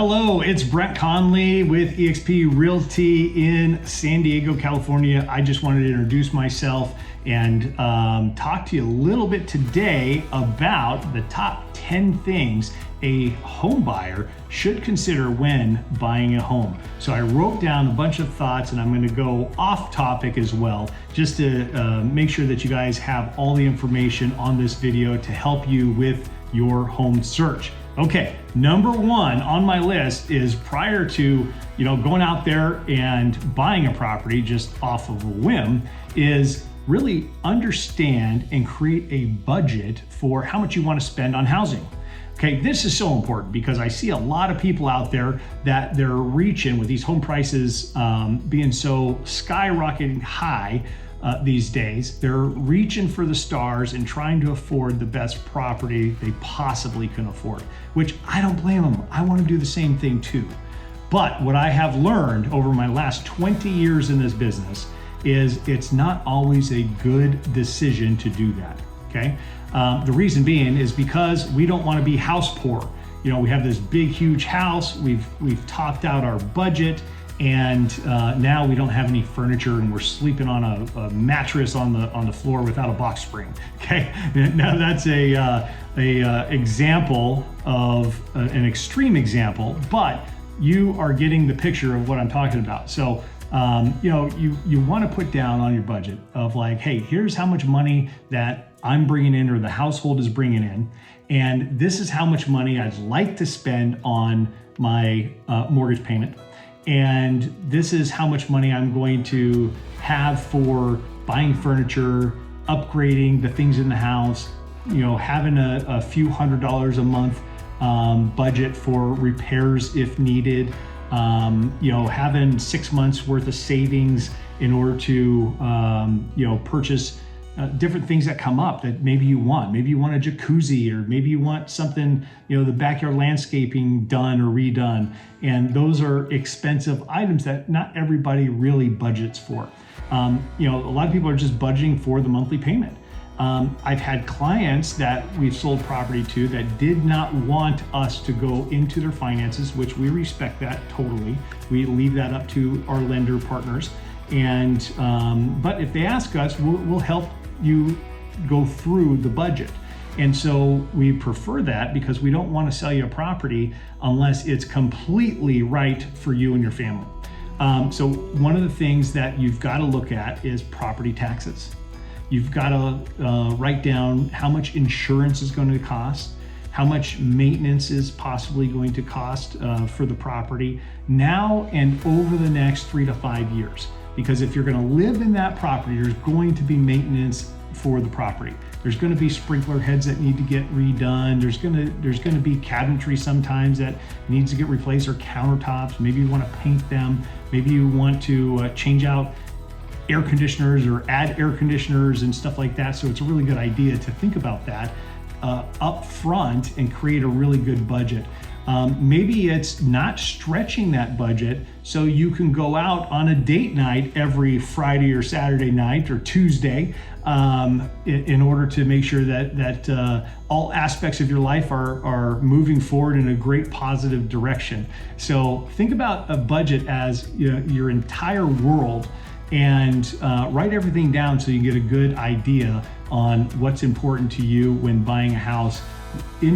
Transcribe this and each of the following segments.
Hello, it's Brent Conley with eXp Realty in San Diego, California. I just wanted to introduce myself and talk to you a little bit today about the top 10 things a home buyer should consider when buying a home. So I wrote down a bunch of thoughts and I'm going to go off topic as well, just to make sure that you guys have all the information on this video to help you with your home search. Okay, number one on my list is prior to going out there and buying a property just off of a whim is really understand and create a budget for how much you want to spend on housing. Okay, this is so important because I see a lot of people out there that they're reaching with these home prices being so skyrocketing high these days. They're reaching for the stars and trying to afford the best property they possibly can afford, which I don't blame them. I want to do the same thing too. But what I have learned over my last 20 years in this business is it's not always a good decision to do that, okay? The reason being is because we don't want to be house poor. We have this big, huge house. We've topped out our budget, and now we don't have any furniture, and we're sleeping on a mattress on the floor without a box spring. Okay, now that's a example of an extreme example, but you are getting the picture of what I'm talking about. So you want to put down on your budget of like, hey, here's how much money that I'm bringing in or the household is bringing in, and this is how much money I'd like to spend on my mortgage payment. And this is how much money I'm going to have for buying furniture, upgrading the things in the house, having a few $100s a month budget for repairs if needed, having 6 months worth of savings in order to, purchase different things that come up that maybe you want. Maybe you want a jacuzzi, or maybe you want something, the backyard landscaping done or redone. And those are expensive items that not everybody really budgets for. A lot of people are just budgeting for the monthly payment. I've had clients that we've sold property to that did not want us to go into their finances, which we respect that totally. We leave that up to our lender partners. And but if they ask us, we'll help you go through the budget. And so we prefer that because we don't want to sell you a property unless it's completely right for you and your family. So one of the things that you've got to look at is property taxes. You've got to write down how much insurance is going to cost, how much maintenance is possibly going to cost for the property now and over the next 3 to 5 years. Because if you're going to live in that property, there's going to be maintenance for the property. There's going to be sprinkler heads that need to get redone. There's going to be cabinetry sometimes that needs to get replaced, or countertops. Maybe you want to paint them. Maybe you want to change out air conditioners or add air conditioners and stuff like that. So it's a really good idea to think about that up front and create a really good budget. Maybe it's not stretching that budget so you can go out on a date night every Friday or Saturday night or Tuesday in order to make sure that all aspects of your life are moving forward in a great positive direction. So think about a budget as your entire world, and write everything down so you get a good idea on what's important to you when buying a house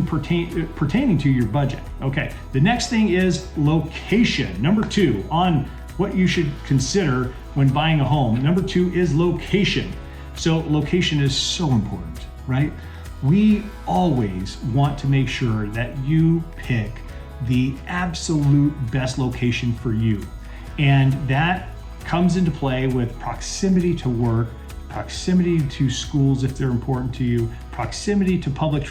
pertaining to your budget. Okay, the next thing is location. Number 2 on what you should consider when buying a home. Number 2 is location. So location is so important, right? We always want to make sure that you pick the absolute best location for you. And that comes into play with proximity to work, proximity to schools if they're important to you, proximity to public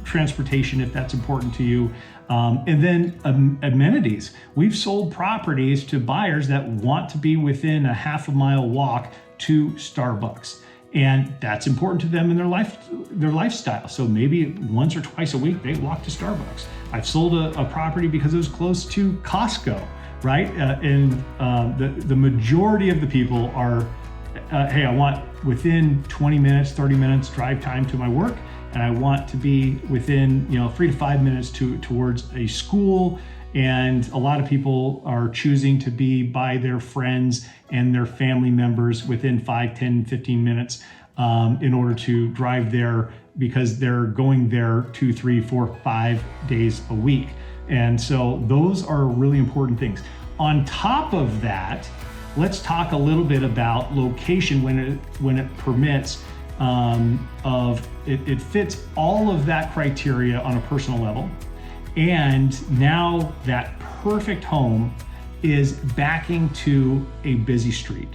transportation if that's important to you, and then amenities. We've sold properties to buyers that want to be within a half-a-mile walk to Starbucks, and that's important to them in their lifestyle. So maybe once or twice a week they walk to Starbucks. I've sold a property because it was close to Costco, right? And the majority of the people are, hey, I want within 20 minutes, 30 minutes drive time to my work, and I want to be within 3 to 5 minutes towards a school And a lot of people are choosing to be by their friends and their family members within 5, 10, 15 minutes in order to drive there, because they're going there 2, 3, 4, 5 days a week. And so those are really important things. On top of that, let's talk a little bit about location when it permits. It fits all of that criteria on a personal level. And now that perfect home is backing to a busy street.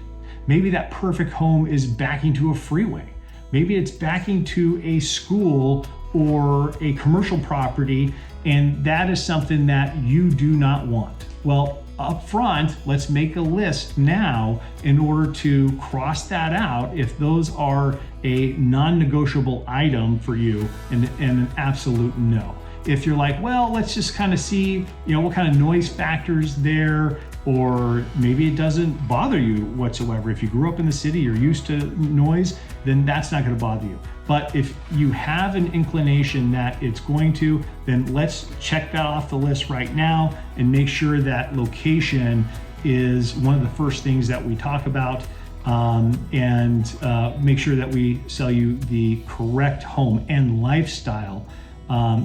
Maybe that perfect home is backing to a freeway. Maybe it's backing to a school or a commercial property, and that is something that you do not want. Well, up front, let's make a list now in order to cross that out if those are a non-negotiable item for you and an absolute no. If you're like, well, let's just kind of see, what kind of noise factors there, or maybe it doesn't bother you whatsoever. If you grew up in the city, you're used to noise, then that's not going to bother you. But if you have an inclination that it's going to, then let's check that off the list right now and make sure that location is one of the first things that we talk about, and make sure that we sell you the correct home and lifestyle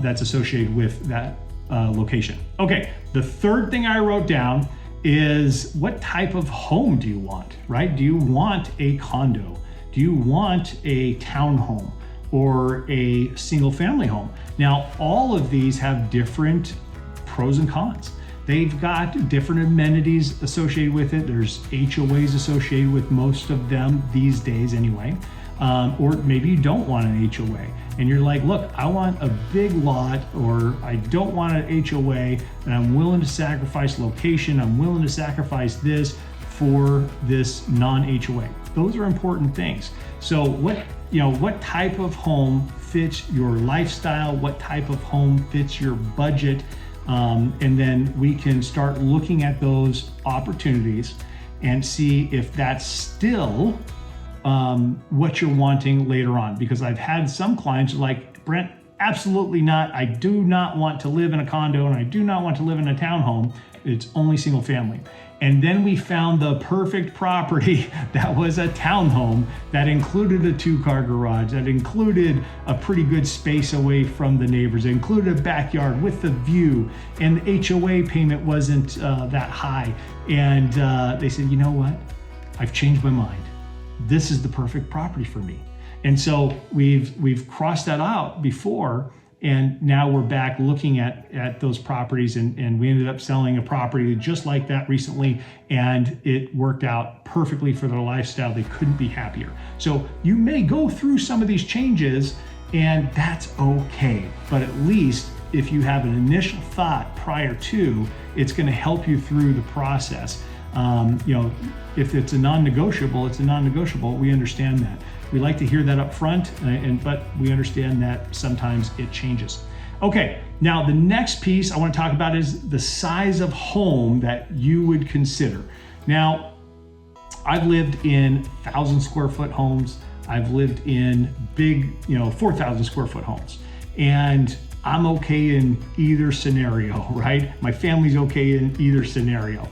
that's associated with that location. Okay, the third thing I wrote down is, what type of home do you want, right? Do you want a condo? Do you want a townhome or a single family home? Now, all of these have different pros and cons. They've got different amenities associated with it. There's HOAs associated with most of them these days anyway. Or maybe you don't want an HOA and you're like, look, I want a big lot, or I don't want an HOA, and I'm willing to sacrifice location. I'm willing to sacrifice this for this non-HOA. Those are important things. So what type of home fits your lifestyle? What type of home fits your budget? And then we can start looking at those opportunities and see if that's still what you're wanting later on. Because I've had some clients like, Brent, absolutely not. I do not want to live in a condo, and I do not want to live in a townhome. It's only single family. And then we found the perfect property that was a townhome that included a 2-car garage, that included a pretty good space away from the neighbors, it included a backyard with the view, and the HOA payment wasn't that high. And they said, you know what? I've changed my mind. This is the perfect property for me. And so we've crossed that out before, and now we're back looking at those properties, and we ended up selling a property just like that recently, and it worked out perfectly for their lifestyle. They couldn't be happier. So you may go through some of these changes, and that's okay. But at least if you have an initial thought prior to, it's going to help you through the process. If it's a non-negotiable, it's a non-negotiable. We understand that. We like to hear that up front, but we understand that sometimes it changes. Okay, now the next piece I want to talk about is the size of home that you would consider. Now, I've lived in 1,000 square foot homes. I've lived in big, 4,000 square foot homes. And I'm okay in either scenario, right? My family's okay in either scenario.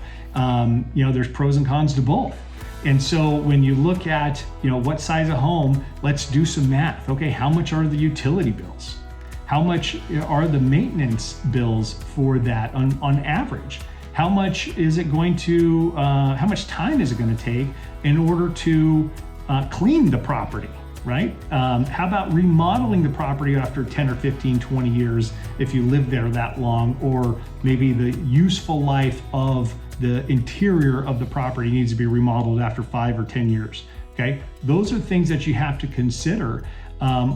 There's pros and cons to both. And so when you look at, what size of home, let's do some math. Okay, how much are the utility bills? How much are the maintenance bills for that on average? How much is it going to, how much time is it going to take in order to clean the property, right? How about remodeling the property after 10 or 15, 20 years if you live there that long, or maybe the useful life of the interior of the property needs to be remodeled after 5 or 10 years, okay? Those are things that you have to consider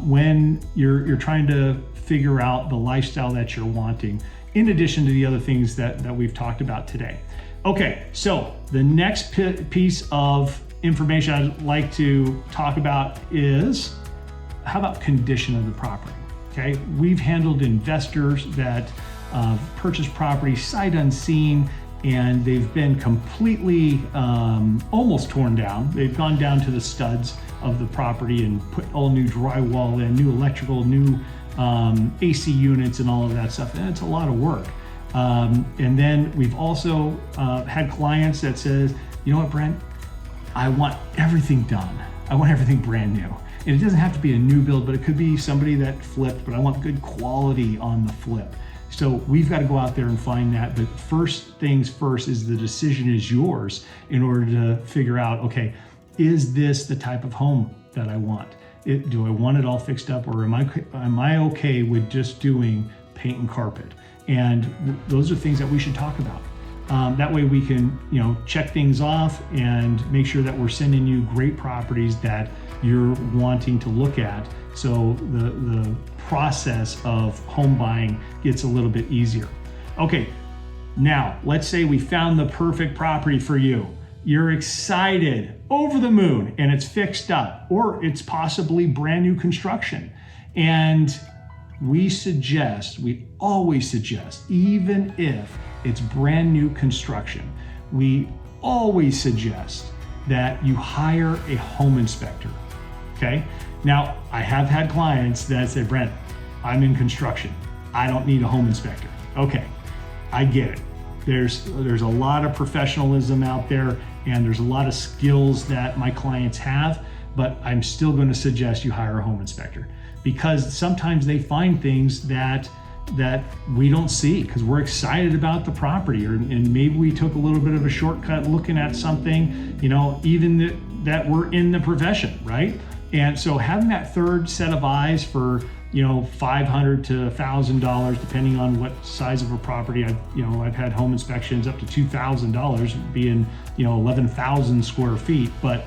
when you're trying to figure out the lifestyle that you're wanting, in addition to the other things that we've talked about today. Okay, so the next piece of information I'd like to talk about is, how about condition of the property, okay? We've handled investors that purchase property sight unseen, and they've been completely almost torn down. They've gone down to the studs of the property and put all new drywall in, new electrical, new AC units and all of that stuff. And it's a lot of work. And then we've also had clients that says, you know what, Brent, I want everything done. I want everything brand new. And it doesn't have to be a new build, but it could be somebody that flipped, but I want good quality on the flip. So we've got to go out there and find that. But first things first is the decision is yours in order to figure out, okay, is this the type of home that I want? Do I want it all fixed up, or am I okay with just doing paint and carpet? And those are things that we should talk about. That way we can, check things off and make sure that we're sending you great properties that you're wanting to look at. So the process of home buying gets a little bit easier. Okay, now let's say we found the perfect property for you. You're excited, over the moon, and it's fixed up, or it's possibly brand new construction. And we always suggest, even if it's brand new construction, we always suggest that you hire a home inspector, okay? Now, I have had clients that say, Brent, I'm in construction. I don't need a home inspector. Okay, I get it. There's a lot of professionalism out there, and there's a lot of skills that my clients have, but I'm still going to suggest you hire a home inspector, because sometimes they find things that we don't see because we're excited about the property, and maybe we took a little bit of a shortcut looking at something, even that we're in the profession, right? And so having that third set of eyes for $500 to $1,000, depending on what size of a property. I've had home inspections up to $2,000, being 11,000 square feet. But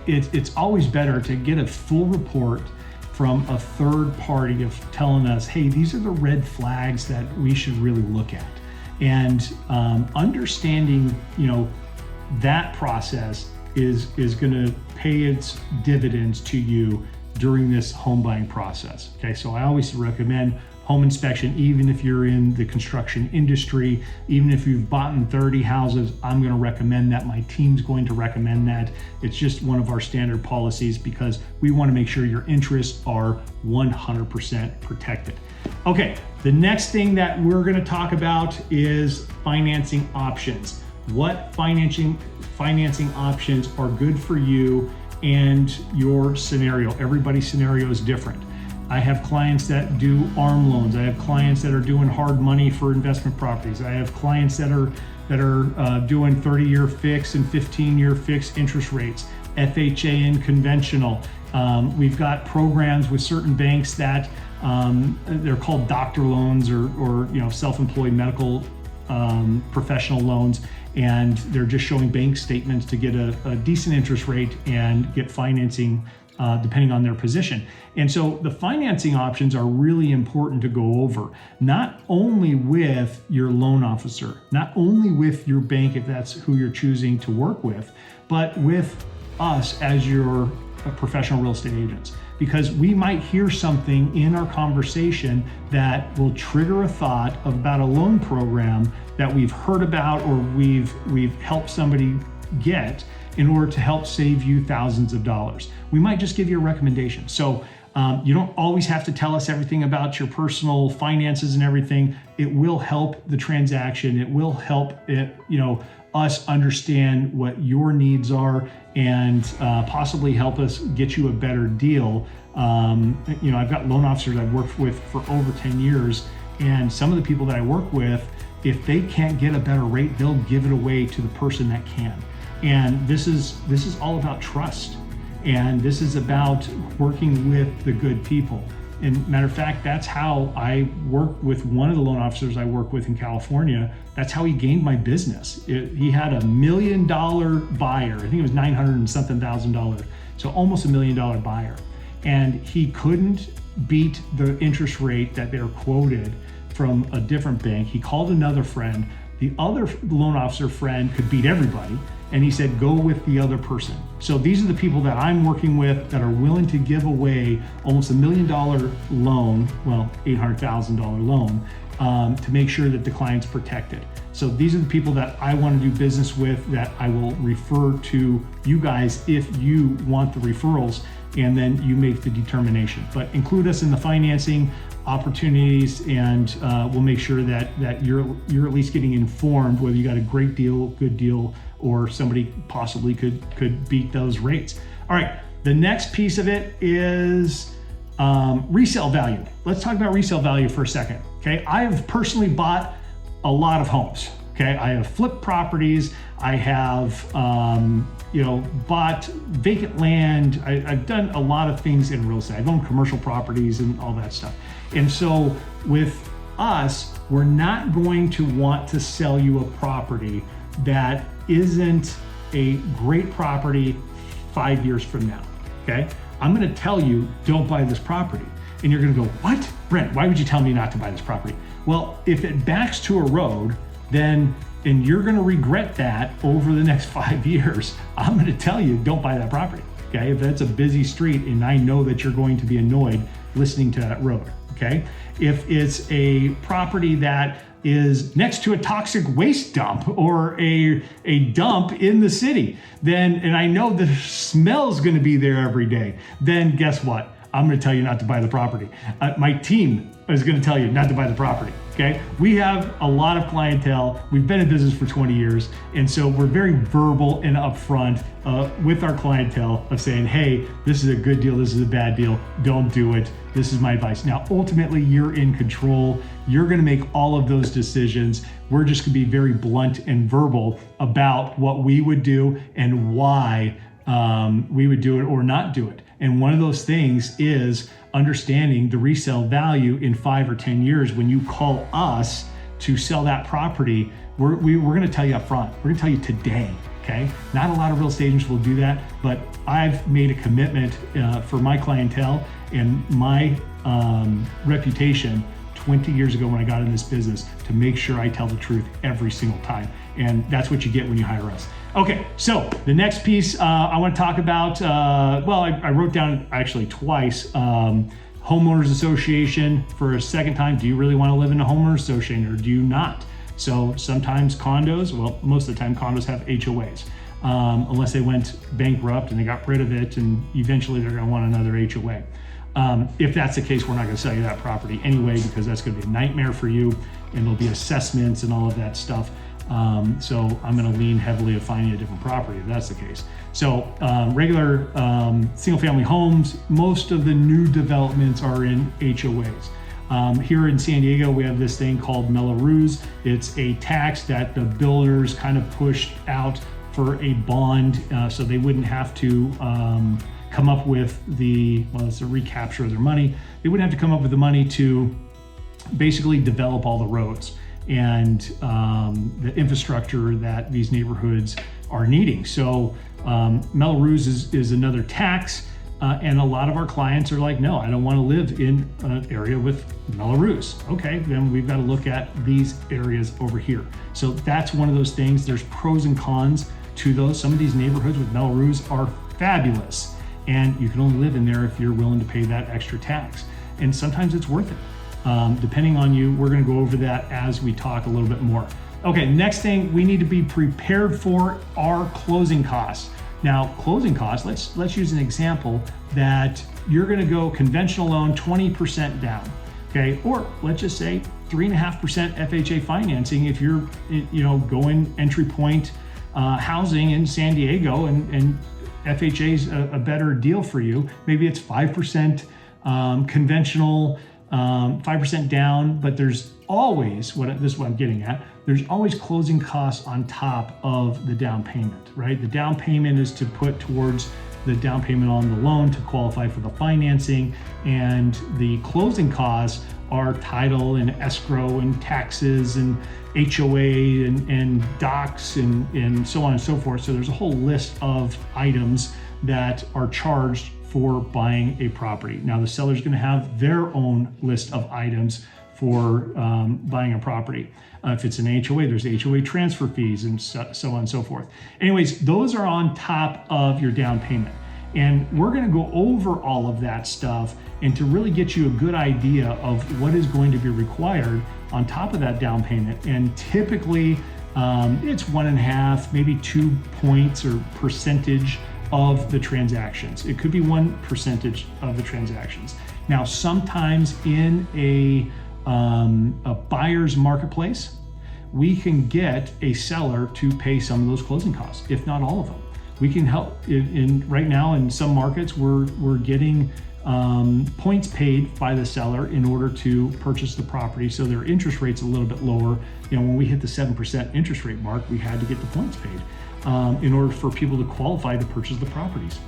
it's always better to get a full report from a third party of telling us, hey, these are the red flags that we should really look at, and understanding that process is going to pay its dividends to you during this home buying process. Okay, so I always recommend home inspection, even if you're in the construction industry, even if you've bought 30 houses, I'm going to recommend that. My team's going to recommend that. It's just one of our standard policies because we want to make sure your interests are 100% protected. Okay, the next thing that we're going to talk about is financing options. What financing options are good for you and your scenario. Everybody's scenario is different. I have clients that do ARM loans. I have clients that are doing hard money for investment properties. I have clients that are doing 30-year fixed and 15-year fixed interest rates, FHA and conventional. We've got programs with certain banks that they're called doctor loans or self-employed medical professional loans, and they're just showing bank statements to get a decent interest rate and get financing depending on their position. And so the financing options are really important to go over, not only with your loan officer, not only with your bank if that's who you're choosing to work with, but with us as your professional real estate agents. Because we might hear something in our conversation that will trigger a thought about a loan program that we've heard about or we've helped somebody get in order to help save you thousands of dollars. We might just give you a recommendation. So you don't always have to tell us everything about your personal finances and everything. It will help the transaction. It will help us understand what your needs are and possibly help us get you a better deal. I've got loan officers I've worked with for over 10 years, and some of the people that I work with, if they can't get a better rate, they'll give it away to the person that can. And this is all about trust, and this is about working with the good people. And matter of fact, that's how I work with one of the loan officers I work with in California. That's how he gained my business. He had $1 million buyer. I think it was $900 and something thousand, so almost $1 million buyer. And he couldn't beat the interest rate that they were quoted from a different bank. He called another friend. The other loan officer friend could beat everybody, and he said, go with the other person. So these are the people that I'm working with that are willing to give away almost $1 million loan, well, $800,000 loan, to make sure that the client's protected. So these are the people that I want to do business with, that I will refer to you guys if you want the referrals. and then you make the determination. But include us in the financing opportunities, and we'll make sure that you're at least getting informed whether you got a great deal, good deal, or somebody possibly could beat those rates. All right, the next piece of it is resale value. Let's talk about resale value for a second. Okay, I have personally bought a lot of homes. Okay, I have flipped properties. I have bought vacant land. I've done a lot of things in real estate. I've owned commercial properties and all that stuff. And so with us, we're not going to want to sell you a property that isn't a great property 5 years from now. Okay, I'm going to tell you, don't buy this property. And you're going to go, what? Brent, why would you tell me not to buy this property? Well, if it backs to a road, and you're going to regret that over the next 5 years, I'm going to tell you, don't buy that property. Okay, if that's a busy street and I know that you're going to be annoyed listening to that road. Okay, if it's a property that is next to a toxic waste dump or a dump in the city, then, and I know the smell is going to be there every day, then guess what? I'm going to tell you not to buy the property. My team is going to tell you not to buy the property. Okay, we have a lot of clientele. We've been in business for 20 years, and so we're very verbal and upfront with our clientele of saying, hey, this is a good deal, this is a bad deal, don't do it. This is my advice. Now, ultimately, you're in control. You're going to make all of those decisions. We're just going to be very blunt and verbal about what we would do and why we would do it or not do it. And one of those things is understanding the resale value in 5 or 10 years. When you call us to sell that property, we're going to tell you up front. We're going to tell you today. Okay, not a lot of real estate agents will do that, but I've made a commitment for my clientele and my reputation 20 years ago when I got in this business to make sure I tell the truth every single time. And that's what you get when you hire us. Okay, so the next piece I want to talk about, I wrote down actually twice, homeowners association for a second time. Do you really want to live in a homeowners association or do you not? So sometimes condos, well, most of the time condos have HOAs, unless they went bankrupt and they got rid of it and eventually they're going to want another HOA. If that's the case, we're not going to sell you that property anyway, because that's going to be a nightmare for you and there'll be assessments and all of that stuff. So I'm going to lean heavily to finding a different property if that's the case. So regular single family homes, most of the new developments are in HOAs. Here in San Diego, we have this thing called Melrose. It's a tax that the builders kind of pushed out for a bond, so they wouldn't have to come up with it's a recapture of their money. They wouldn't have to come up with the money to basically develop all the roads and the infrastructure that these neighborhoods are needing. So Melrose is another tax. And a lot of our clients are like, no, I don't want to live in an area with Melrose. Okay, then we've got to look at these areas over here. So that's one of those things. There's pros and cons to those. Some of these neighborhoods with Melrose are fabulous. And you can only live in there if you're willing to pay that extra tax. And sometimes it's worth it. Depending on you, we're going to go over that as we talk a little bit more. Okay, next thing, we need to be prepared for our closing costs. Now, closing costs, let's use an example that you're going to go conventional loan 20% down, okay? Or let's just say 3.5% FHA financing if you're going entry point housing in San Diego and FHA's a better deal for you. Maybe it's 5% conventional, 5% down, but there's always, this is what I'm getting at, there's always closing costs on top of the down payment, right? The down payment is to put towards the down payment on the loan to qualify for the financing, and the closing costs are title and escrow and taxes and HOA and docs and so on and so forth. So there's a whole list of items that are charged for buying a property. Now the seller's going to have their own list of items for buying a property. If it's an HOA, there's HOA transfer fees and so on and so forth. Anyways, those are on top of your down payment. And we're going to go over all of that stuff and to really get you a good idea of what is going to be required on top of that down payment. And typically it's 1.5, maybe 2 points or percentage of the transactions. It could be 1% of the transactions. Now, sometimes in a buyer's marketplace, we can get a seller to pay some of those closing costs, if not all of them. We can help right now in some markets, we're getting points paid by the seller in order to purchase the property, so their interest rate's a little bit lower. When we hit the 7% interest rate mark, we had to get the points paid in order for people to qualify to purchase the properties.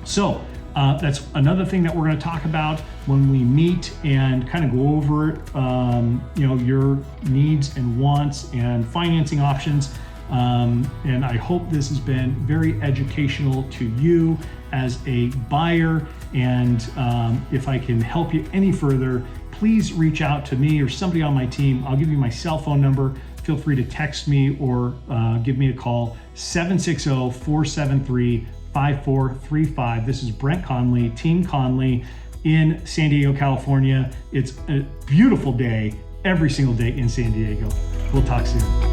So that's another thing that we're going to talk about when we meet and kind of go over your needs and wants and financing options. And I hope this has been very educational to you as a buyer. And if I can help you any further, please reach out to me or somebody on my team. I'll give you my cell phone number. Feel free to text me or give me a call, 760-473-5435. This is Brent Conley, Team Conley in San Diego, California. It's a beautiful day every single day in San Diego. We'll talk soon.